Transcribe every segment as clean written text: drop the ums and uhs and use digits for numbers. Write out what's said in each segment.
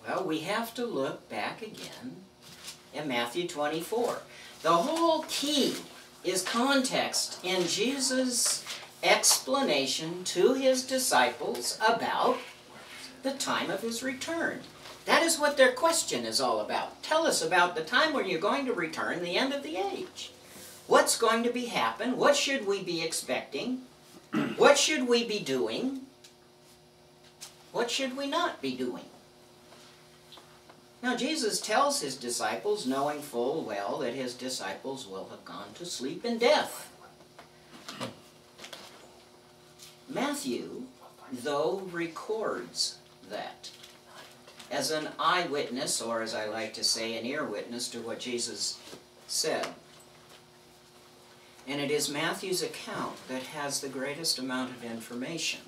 Well, we have to look back again in Matthew 24. The whole key is context in Jesus' explanation to his disciples about the time of his return. That is what their question is all about. Tell us about the time when you're going to return, the end of the age. What's going to be happen? What should we be expecting? What should we be doing? What should we not be doing? Now Jesus tells his disciples, knowing full well that his disciples will have gone to sleep in death. Matthew, though, records that as an eyewitness, or as I like to say, an ear witness to what Jesus said. And it is Matthew's account that has the greatest amount of information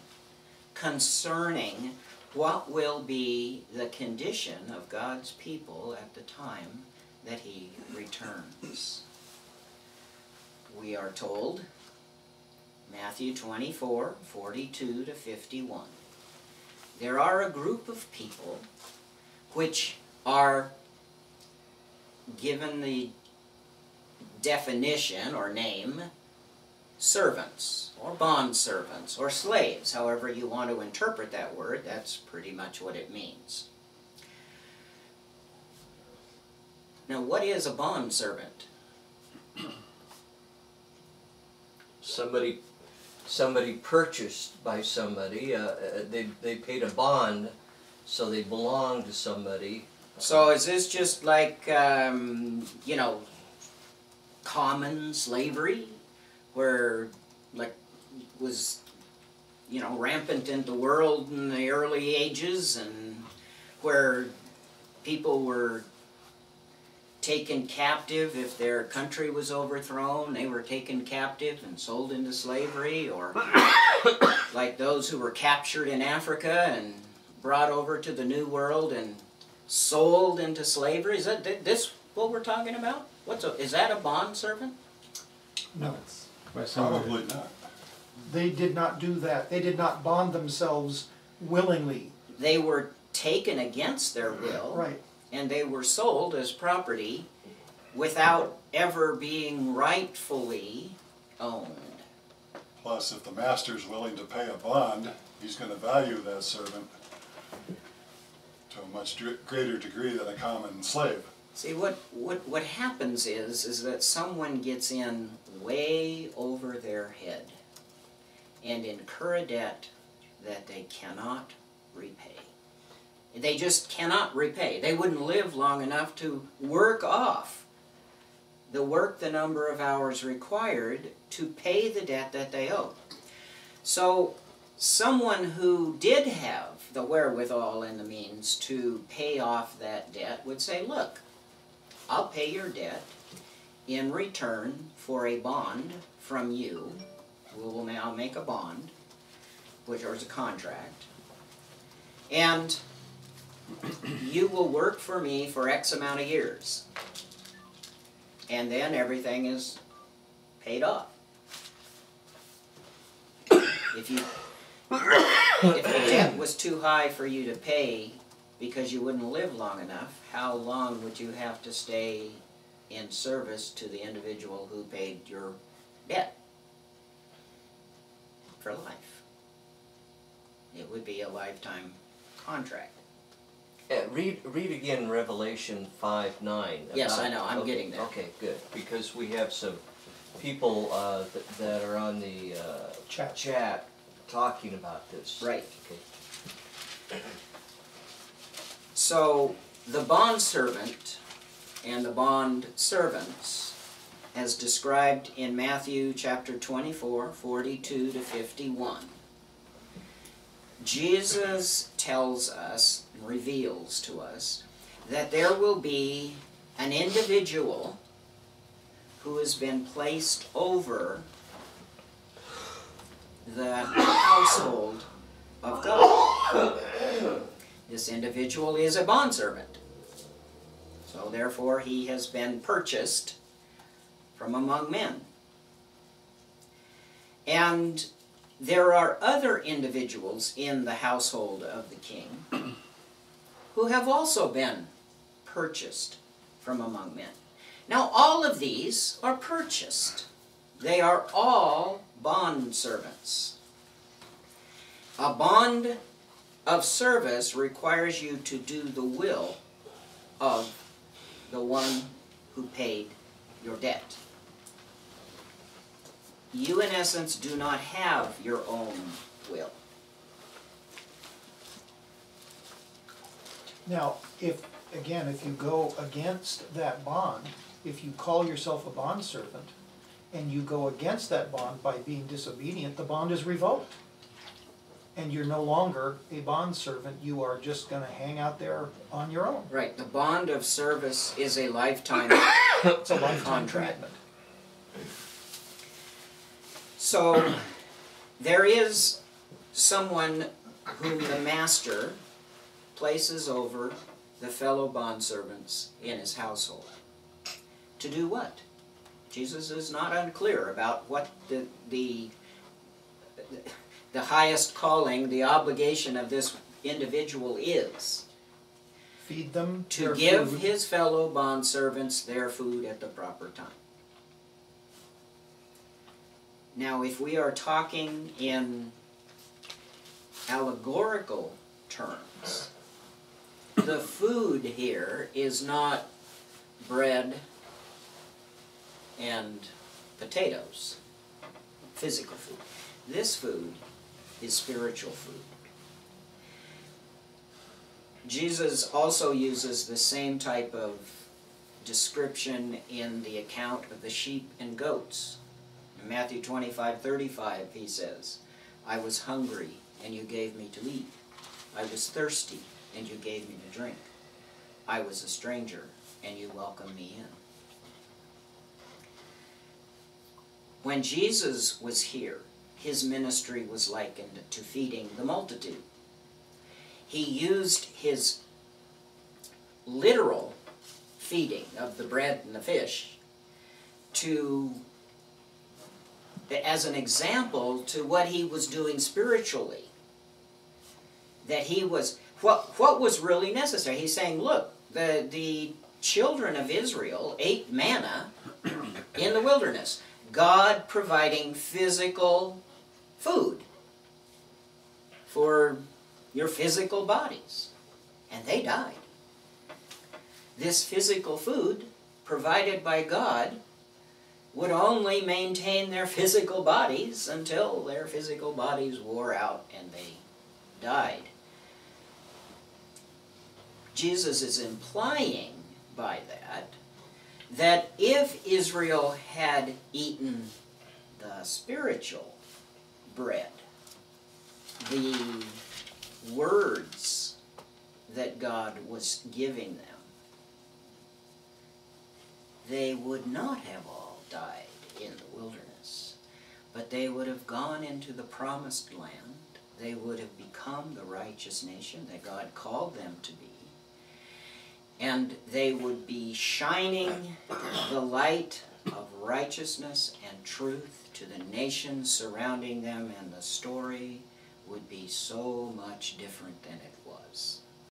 concerning what will be the condition of God's people at the time that he returns. We are told, Matthew 24, 42 to 51. There are a group of people which are given the definition or name servants or bond servants or slaves, however you want to interpret that word. That's pretty much what it means. Now, what is a bond servant? Somebody purchased by somebody. They paid a bond, so they belong to somebody. So is this just like, you know, common slavery, where, like, was, you know, rampant in the world in the early ages, and where people were taken captive if their country was overthrown, they were taken captive and sold into slavery, or like those who were captured in Africa and brought over to the New World and sold into slavery? Is that this what we're talking about? Is that a bond servant? No. Probably not. They did not do that. They did not bond themselves willingly. They were taken against their will. Right. And they were sold as property without ever being rightfully owned. Plus, if the master's willing to pay a bond, he's going to value that servant to a much greater degree than a common slave. See, what happens is that someone gets in way over their head and incur a debt that they cannot repay. They just cannot repay. They wouldn't live long enough to work off the number of hours required to pay the debt that they owe. So someone who did have the wherewithal and the means to pay off that debt would say, look, I'll pay your debt in return for a bond from you. We will now make a bond, which is a contract. And you will work for me for X amount of years. And then everything is paid off. If the debt was too high for you to pay because you wouldn't live long enough, how long would you have to stay in service to the individual who paid your debt? For life. It would be a lifetime contract. Read again Revelation 5:9. Yes, I know. I'm getting there. Okay, good. Because we have some people that are on the chat talking about this. Right. Okay. So the bondservant and the bond servants, as described in Matthew chapter 24, 42 to 51. Jesus tells us, reveals to us, that there will be an individual who has been placed over the household of God. This individual is a bondservant. So therefore he has been purchased from among men. And there are other individuals in the household of the king who have also been purchased from among men. Now all of these are purchased. They are all bond servants. A bond of service requires you to do the will of the one who paid your debt. You, in essence, do not have your own will. Now, if you go against that bond, if you call yourself a bondservant, and you go against that bond by being disobedient, the bond is revoked. And you're no longer a bondservant, you are just gonna hang out there on your own. Right, the bond of service is a lifetime It's a lifetime contract. commitment. So, there is someone whom the master places over the fellow bondservants in his household. To do what? Jesus is not unclear about what the highest calling, the obligation of this individual is. Feed them To their give food. his fellow bondservants their food at the proper time. Now, if we are talking in allegorical terms, the food here is not bread and potatoes, physical food. This food is spiritual food. Jesus also uses the same type of description in the account of the sheep and goats. In Matthew 25:35, he says, I was hungry, and you gave me to eat. I was thirsty, and you gave me to drink. I was a stranger, and you welcomed me in. When Jesus was here, his ministry was likened to feeding the multitude. He used his literal feeding of the bread and the fish as an example to what he was doing spiritually. That he was, what was really necessary? He's saying, look, the children of Israel ate manna in the wilderness. God providing physical food for your physical bodies. And they died. This physical food provided by God would only maintain their physical bodies until their physical bodies wore out and they died. Jesus is implying by that if Israel had eaten the spiritual bread, the words that God was giving them, they would not have all died in the wilderness, but they would have gone into the promised land. They would have become the righteous nation that God called them to be. And they would be shining the light of righteousness and truth to the nations surrounding them, and the story would be so much different than it was.